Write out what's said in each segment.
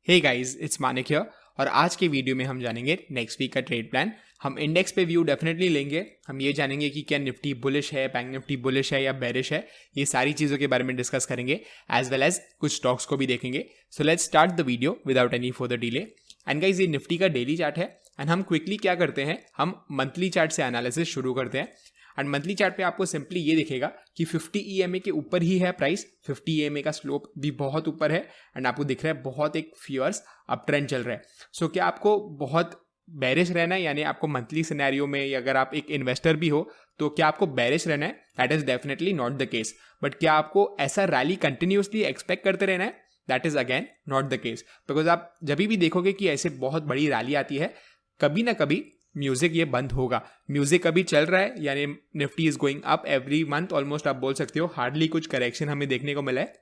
Hey guys, it's Manik here और आज के वीडियो में हम जानेंगे नेक्स्ट वीक का ट्रेड प्लान। हम इंडेक्स पे व्यू डेफिनेटली लेंगे। हम ये जानेंगे कि क्या निफ्टी बुलिश है, बैंक निफ्टी बुलिश है या बेरिश है। ये सारी चीज़ों के बारे में डिस्कस करेंगे एज वेल एज कुछ स्टॉक्स को भी देखेंगे। So let's start the video without any further delay. And guys, ये निफ्टी का डेली चार्ट है एंड हम क्विकली क्या करते हैं, हम मंथली चार्ट से एनालिसिस शुरू करते हैं। एंड मंथली चार्ट पे आपको सिंपली ये दिखेगा कि 50 EMA के ऊपर ही है प्राइस। 50 EMA का स्लोप भी बहुत ऊपर है एंड आपको दिख रहा है बहुत एक फियर्स अप ट्रेंड चल रहा है। सो क्या आपको बहुत बेरिश रहना है, यानी आपको मंथली सिनेरियो में, या अगर आप एक इन्वेस्टर भी हो तो क्या आपको बेरिश रहना है? That is definitely not the case. But क्या आपको ऐसा रैली कंटिन्यूसली एक्सपेक्ट करते रहना है? That is again not the case. Because आप जब भी देखोगे कि ऐसे बहुत बड़ी रैली आती है, कभी ना कभी म्यूजिक ये बंद होगा। म्यूजिक अभी चल रहा है, यानी Nifty is going up every month almost. आप बोल सकते हो हार्डली कुछ करेक्शन हमें देखने को मिला है,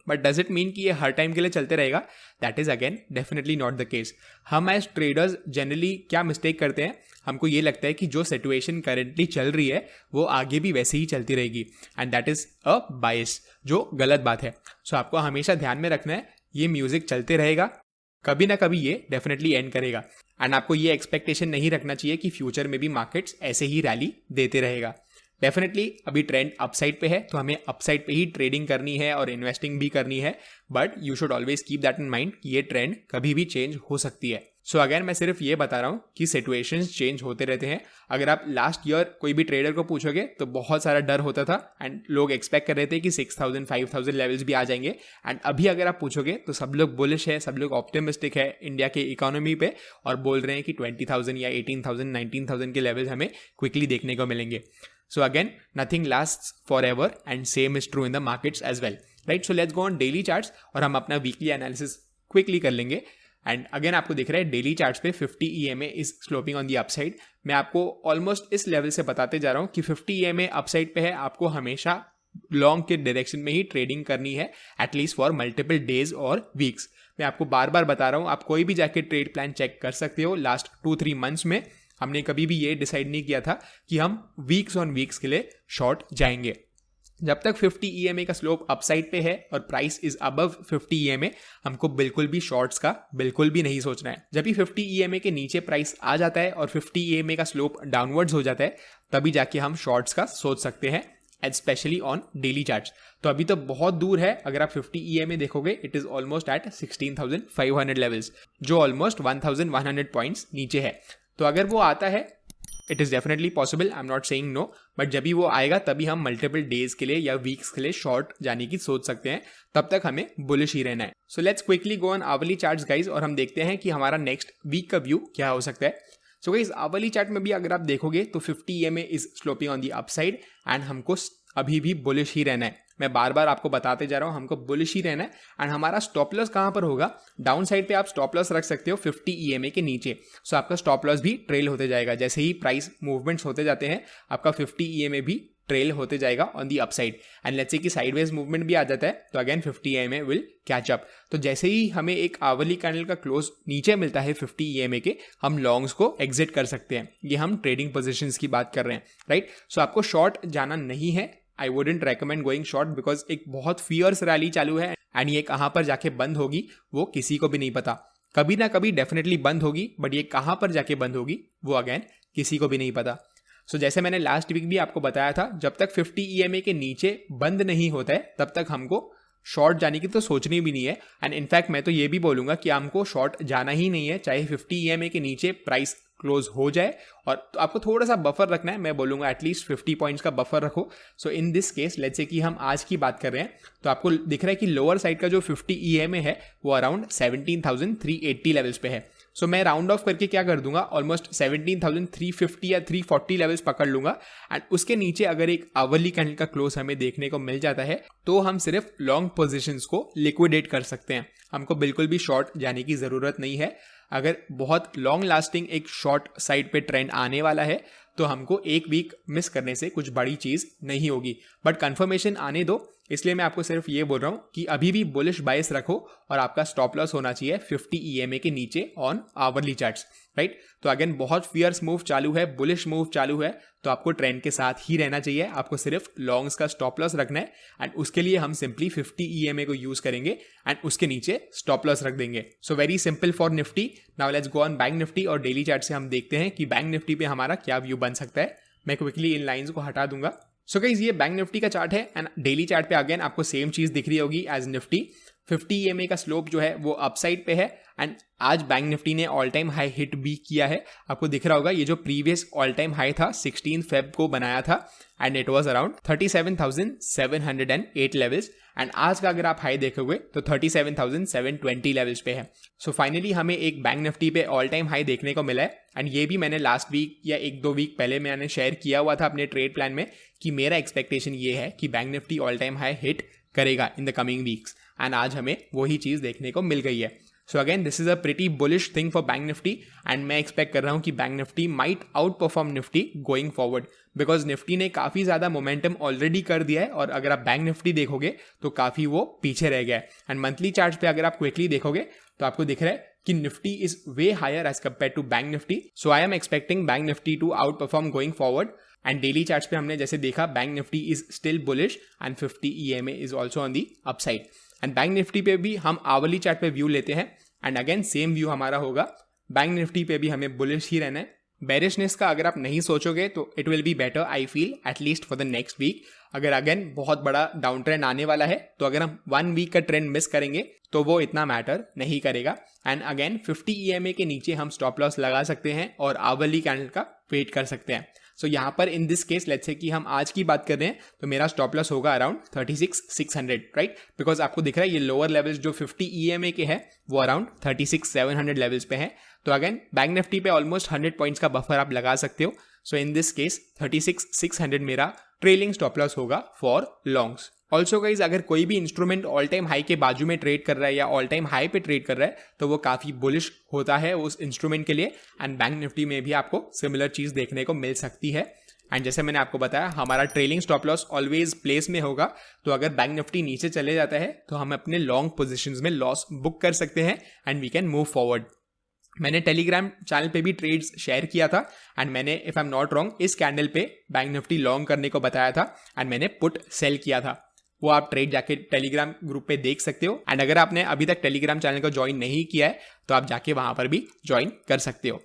बट डज इट मीन कि ये हर टाइम के लिए चलते रहेगा? That is again definitely not the case. हम एज ट्रेडर्स जनरली क्या मिस्टेक करते हैं, हमको ये लगता है कि जो सिचुएशन करेंटली चल रही है वो आगे भी वैसे ही चलती रहेगी, एंड दैट इज अ बायस, जो गलत बात है। सो आपको हमेशा ध्यान में रखना है ये म्यूजिक चलते रहेगा, कभी ना कभी ये डेफिनेटली एंड करेगा। एंड आपको ये एक्सपेक्टेशन नहीं रखना चाहिए कि फ्यूचर में भी मार्केट्स ऐसे ही रैली देते रहेगा। डेफिनेटली अभी ट्रेंड अपसाइड पे है तो हमें अपसाइड पे ही ट्रेडिंग करनी है और इन्वेस्टिंग भी करनी है, but you should always keep that in mind कि ये ट्रेंड कभी भी चेंज हो सकती है। सो अगेन मैं सिर्फ ये बता रहा हूँ कि सिचुएशंस चेंज होते रहते हैं। अगर आप लास्ट ईयर कोई भी ट्रेडर को पूछोगे तो बहुत सारा डर होता था एंड लोग एक्सपेक्ट कर रहे थे कि 6000 5000 लेवल्स भी आ जाएंगे। एंड अभी अगर आप पूछोगे तो सब लोग बुलिश है, सब लोग ऑप्टिमिस्टिक है इंडिया के इकोनॉमी पे, और बोल रहे हैं कि 20,000 या 18,000 19,000 के लेवल्स हमें क्विकली देखने को मिलेंगे। So again, nothing lasts forever and same is true in the markets as well, right? So let's go on daily charts और हम अपना weekly analysis quickly कर लेंगे। एंड अगेन आपको दिख रहा है डेली चार्ट्स पे 50 EMA is sloping on the upside. मैं आपको ऑलमोस्ट इस लेवल से बताते जा रहा हूँ कि 50 EMA अपसाइड पे है, आपको हमेशा लॉन्ग के डायरेक्शन में ही ट्रेडिंग करनी है, एटलीस्ट फॉर मल्टीपल डेज और वीक्स। मैं आपको बार बार बता रहा हूँ, आप कोई भी जाके ट्रेड प्लान चेक कर सकते हो। लास्ट 2-3 मंथ्स में हमने कभी भी ये डिसाइड नहीं किया था कि हम वीक्स ऑन वीक्स के लिए शॉर्ट जाएंगे। जब तक 50 EMA का स्लोप अपसाइड पे है और प्राइस इज अबव 50 EMA, हमको बिल्कुल भी शॉर्ट्स का बिल्कुल भी नहीं सोचना है। जब भी 50 EMA के नीचे प्राइस आ जाता है और 50 EMA का स्लोप डाउनवर्ड्स हो जाता है, तभी जाके हम शॉर्ट्स का सोच सकते हैं, स्पेशली ऑन डेली चार्ट्स। तो अभी तो बहुत दूर है। अगर आप 50 EMA देखोगे, it is almost at 16,500 levels, जो ऑलमोस्ट 1,100 पॉइंट्स नीचे है। तो अगर वो आता है, it is definitely possible, I am not saying no, but जब भी वो आएगा तभी हम मल्टीपल डेज के लिए या वीक्स के लिए शॉर्ट जाने की सोच सकते हैं। तब तक हमें बुलिश ही रहना है। So let's quickly go on hourly charts guys, और हम देखते हैं कि हमारा नेक्स्ट वीक का व्यू क्या हो सकता है। सो गाइज, आवरली चार्ट में भी अगर आप देखोगे तो 50 EMA is sloping on the upside and हमको अभी भी बुलिश ही रहना है। मैं बार बार आपको बताते जा रहा हूँ, हमको बुलिश ही रहना है। एंड हमारा स्टॉप लॉस कहाँ पर होगा? डाउन साइड पे आप स्टॉप लॉस रख सकते हो 50 EMA के नीचे। सो आपका स्टॉप लॉस भी ट्रेल होते जाएगा। जैसे ही प्राइस मूवमेंट्स होते जाते हैं, आपका 50 EMA भी ट्रेल होते जाएगा on the upside. And let's say कि साइडवेज मूवमेंट भी आ जाता है तो again 50 EMA will catch up. तो जैसे ही हमें एक आवरली कैंडल का क्लोज नीचे मिलता है 50 EMA के, हम लॉन्ग्स को एग्जिट कर सकते हैं। ये हम ट्रेडिंग पोजिशंस की बात कर रहे हैं, राइट? सो आपको शॉर्ट जाना नहीं है। I wouldn't recommend going short because एक बहुत फियर्स रैली चालू है एंड ये कहाँ पर जाके बंद होगी वो किसी को भी नहीं पता। कभी ना कभी डेफिनेटली बंद होगी, बट ये कहाँ पर जाके बंद होगी वो अगेन किसी को भी नहीं पता। सो जैसे मैंने लास्ट वीक भी आपको बताया था, जब तक 50 EMA के नीचे बंद नहीं होता है तब तक हमको शॉर्ट जाने की तो सोचनी भी नहीं है। एंड इनफैक्ट मैं तो ये भी बोलूँगा कि हमको शॉर्ट जाना ही नहीं है, चाहे 50 EMA के नीचे प्राइस क्लोज हो जाए। और तो आपको थोड़ा सा बफर रखना है, मैं बोलूँगा एटलीस्ट 50 पॉइंट्स का बफर रखो। So in this case let's say कि हम आज की बात कर रहे हैं, तो आपको दिख रहा है कि लोअर साइड का जो 50 EMA है वो अराउंड 17,380 लेवल्स पे है। सो मैं राउंड ऑफ करके क्या कर दूंगा, ऑलमोस्ट 17,350 या 340 लेवल्स पकड़ लूंगा। एंड उसके नीचे अगर एक आवरली कैंडल का क्लोज हमें देखने को मिल जाता है तो हम सिर्फ लॉन्ग पोजीशंस को लिक्विडेट कर सकते हैं। हमको बिल्कुल भी शॉर्ट जाने की ज़रूरत नहीं है। अगर बहुत लॉन्ग लास्टिंग एक शॉर्ट साइड पे ट्रेंड आने वाला है तो हमको एक वीक मिस करने से कुछ बड़ी चीज़ नहीं होगी, बट कंफर्मेशन आने दो इसलिए मैं आपको सिर्फ ये बोल रहा हूँ कि अभी भी बुलिश बायस रखो और आपका स्टॉप लॉस होना चाहिए 50 EMA के नीचे ऑन आवरली चार्ट्स, राइट। तो अगेन बहुत फियर्स मूव चालू है, बुलिश मूव चालू है, तो आपको ट्रेंड के साथ ही रहना चाहिए। आपको सिर्फ लॉन्ग्स का स्टॉप लॉस रखना है एंड उसके लिए हम सिंपली 50 EMA को यूज करेंगे एंड उसके नीचे स्टॉप लॉस रख देंगे। So very simple for Nifty. Now let's go on bank Nifty और डेली चार्ट से हम देखते हैं कि बैंक निफ्टी पे हमारा क्या व्यू बन सकता है। मैं क्विकली इन लाइंस को हटा दूंगा। सो गाइस ये बैंक निफ्टी का चार्ट है एंड डेली चार्ट पे अगेन आपको सेम चीज दिख रही होगी एज निफ्टी। 50 EMA का स्लोप जो है वो अपसाइड पे है एंड आज बैंक निफ्टी ने ऑल टाइम हाई हिट भी किया है। आपको दिख रहा होगा ये जो प्रीवियस ऑल टाइम हाई था 16 फेब को बनाया था and it was around 37,708 levels and आज का अगर आप हाई देखोगे तो 37,720 लेवल्स पे है। सो फाइनली हमें एक बैंक निफ्टी पे ऑल टाइम हाई देखने को मिला है एंड ये भी मैंने लास्ट वीक या 1-2 वीक पहले मैंने शेयर किया हुआ था अपने ट्रेड प्लान में कि मेरा एक्सपेक्टेशन ये है कि Bank Nifty all time high hit करेगा in the coming weeks and आज हमें वही चीज देखने को मिल गई है। So again this is a pretty bullish thing for Bank Nifty and मैं एक्सपेक्ट कर रहा हूं कि Bank Nifty might outperform Nifty going forward because Nifty ने काफी ज्यादा मोमेंटम ऑलरेडी कर दिया है और अगर आप बैंक निफ्टी देखोगे तो काफी वो पीछे रह गया है एंड मंथली चार्ट पे अगर आप क्विकली देखोगे तो आपको दिख रहा है कि Nifty is way higher as compare to bank Nifty. So I am expecting bank Nifty to outperform going forward and daily charts पे हमने जैसे देखा bank Nifty is still bullish and 50 EMA is also on the upside and bank Nifty पे भी हम hourly chart पे view लेते हैं एंड अगेन सेम व्यू हमारा होगा। बैंक निफ्टी पे भी हमें बुलिश ही रहना है। बेरिशनेस का अगर आप नहीं सोचोगे तो it will be better I feel at least for the next week. अगर अगेन बहुत बड़ा डाउन ट्रेंड आने वाला है तो अगर हम 1 वीक का ट्रेंड मिस करेंगे तो वो इतना मैटर नहीं करेगा एंड अगेन 50 EMA के नीचे हम स्टॉप लॉस लगा सकते हैं और आवरली कैंडल का वेट कर सकते हैं। सो यहाँ पर इन दिस केस लेट्स से कि हम आज की बात कर रहे हैं तो मेरा स्टॉप लॉस होगा अराउंड 36,600, राइट। बिकॉज आपको दिख रहा है ये लोअर लेवल्स जो 50 EMA के है वो अराउंड 36,700 लेवल्स पे है। तो अगेन बैंक निफ्टी पे ऑलमोस्ट 100 पॉइंट्स का बफर आप लगा सकते हो। सो इन दिस केस 36,600 मेरा ट्रेलिंग स्टॉप लॉस होगा फॉर लॉन्ग्स। ऑल्सो गाइज अगर कोई भी इंस्ट्रूमेंट ऑल टाइम हाई के बाजू में ट्रेड कर रहा है या ऑल टाइम हाई पे ट्रेड कर रहा है तो वो काफी बुलिश होता है उस इंस्ट्रूमेंट के लिए एंड बैंक निफ्टी में भी आपको सिमिलर चीज देखने को मिल सकती है। एंड जैसे मैंने आपको बताया हमारा trailing stop loss always place में होगा। तो अगर बैंक निफ्टी नीचे चले जाता है तो हम अपने लॉन्ग पोजिशन में लॉस बुक कर सकते हैं and we can move forward. मैंने टेलीग्राम चैनल पे भी ट्रेड्स शेयर किया था एंड मैंने if I am not wrong इस कैंडल पे बैंक निफ्टी लॉन्ग करने को बताया था एंड मैंने पुट सेल किया था। वो आप ट्रेड जाके टेलीग्राम ग्रुप पे देख सकते हो एंड अगर आपने अभी तक टेलीग्राम चैनल को ज्वाइन नहीं किया है तो आप जाके वहां पर भी ज्वाइन कर सकते हो।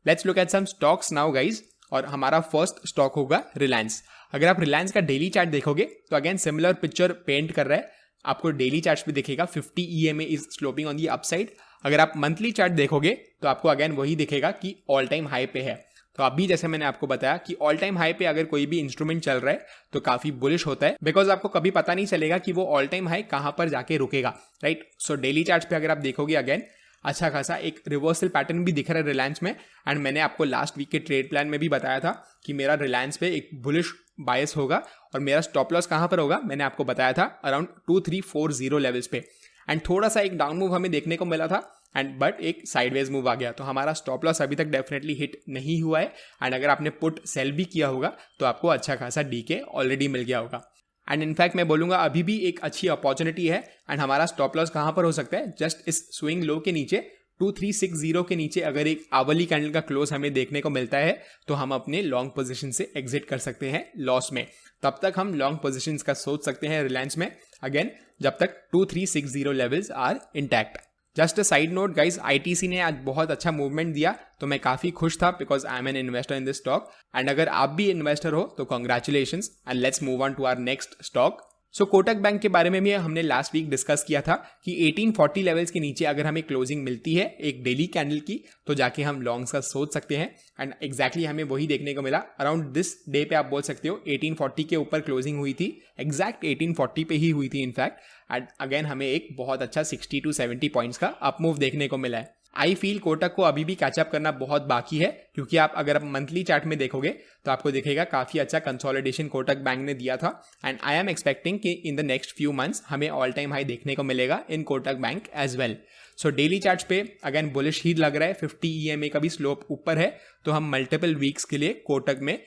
Let's look at some stocks now guys और हमारा फर्स्ट स्टॉक होगा रिलायंस। अगर आप रिलायंस का डेली चार्ट देखोगे तो अगेन सिमिलर पिक्चर पेंट कर रहा है। आपको डेली चार्ट पे दिखेगा 50 EMA is sloping on the upside. अगर आप मंथली चार्ट देखोगे तो आपको अगेन वही दिखेगा कि ऑल टाइम हाई पे है। तो अभी जैसे मैंने आपको बताया कि ऑल टाइम हाई पे अगर कोई भी इंस्ट्रूमेंट चल रहा है तो काफी बुलिश होता है बिकॉज आपको कभी पता नहीं चलेगा कि वो ऑल टाइम हाई कहां पर जाके रुकेगा, राइट। सो डेली चार्ट पे अगर आप देखोगे अगेन अच्छा खासा एक रिवर्सल पैटर्न भी दिख रहा है रिलायंस में एंड मैंने आपको लास्ट वीक के ट्रेड प्लान में भी बताया था कि मेरा रिलायंस पे एक बुलिश बायस होगा और मेरा स्टॉप लॉस कहां पर होगा मैंने आपको बताया था अराउंड 2340 लेवल्स पे एंड थोड़ा सा एक डाउन मूव हमें देखने को मिला था एंड बट एक साइडवेज मूव आ गया। तो हमारा स्टॉप लॉस अभी तक डेफिनेटली हिट नहीं हुआ है एंड अगर आपने पुट सेल भी किया होगा तो आपको अच्छा खासा डीके ऑलरेडी मिल गया होगा एंड इनफैक्ट मैं बोलूंगा अभी भी एक अच्छी अपॉर्चुनिटी है एंड हमारा स्टॉप लॉस कहां पर हो सकता है जस्ट इस स्विंग लो के नीचे 2360 के नीचे अगर एक आवली कैंडल का क्लोज हमें देखने को मिलता है तो हम अपने लॉन्ग पोजीशन से एग्जिट कर सकते हैं लॉस में। तब तक हम लॉन्ग पोजीशंस का सोच सकते हैं रिलायंस में अगेन जब तक 2360 levels are intact. Just a side note guys ITC ने आज बहुत अच्छा मूवमेंट दिया तो मैं काफी खुश था because I am an investor in this stock and अगर आप भी इन्वेस्टर हो तो congratulations and let's move on to our next stock. So Kotak bank के बारे में भी हमने लास्ट वीक डिस्कस किया था कि 1840 लेवल्स के नीचे अगर हमें क्लोजिंग मिलती है एक डेली कैंडल की तो जाके हम लॉन्ग्स का सोच सकते हैं एंड एग्जैक्टली हमें वही देखने को मिला। अराउंड दिस डे पे आप बोल सकते हो 1840 के ऊपर क्लोजिंग हुई थी, एग्जैक्ट 1840 पे ही हुई थी इनफैक्ट एंड अगेन हमें एक बहुत अच्छा 60 to 70 पॉइंट्स का अप मूव देखने को मिला है। आई फील कोटक को अभी भी कैचअप करना बहुत बाकी है क्योंकि आप अगर मंथली चार्ट में देखोगे तो आपको दिखेगा काफी अच्छा कंसोलिडेशन कोटक बैंक ने दिया था एंड आई एम एक्सपेक्टिंग कि in the next few months हमें ऑल टाइम हाई देखने को मिलेगा in Kotak bank as well. So daily charts पे अगेन बुलिश ही लग रहा है, 50 EMA का भी स्लोप ऊपर है तो हम मल्टीपल वीक्स के लिए कोटक में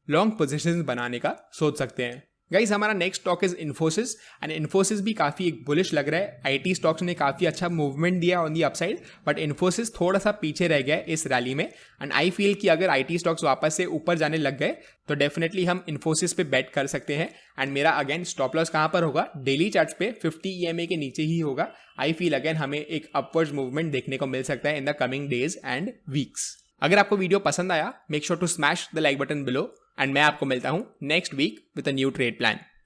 लॉन्ग पोजीशंस बनाने का सोच सकते हैं। गाइस हमारा next stock is Infosys and Infosys भी काफ़ी एक बुलिश लग रहा है। आईटी स्टॉक्स ने काफ़ी अच्छा मूवमेंट दिया on the upside, but Infosys थोड़ा सा पीछे रह गया है इस रैली में। एंड आई फील कि अगर आईटी स्टॉक्स वापस से ऊपर जाने लग गए तो डेफिनेटली हम इन्फोसिस पे बेट कर सकते हैं। एंड मेरा अगेन स्टॉप लॉस कहाँ पर होगा, डेली चार्ट्स पे 50 EMA के नीचे ही होगा। आई फील अगेन हमें एक अपवर्ड्स मूवमेंट देखने को मिल सकता है in the coming days and weeks. अगर आपको वीडियो पसंद आया, make sure to smash the like button below and मैं आपको मिलता हूं next week with a new trade plan.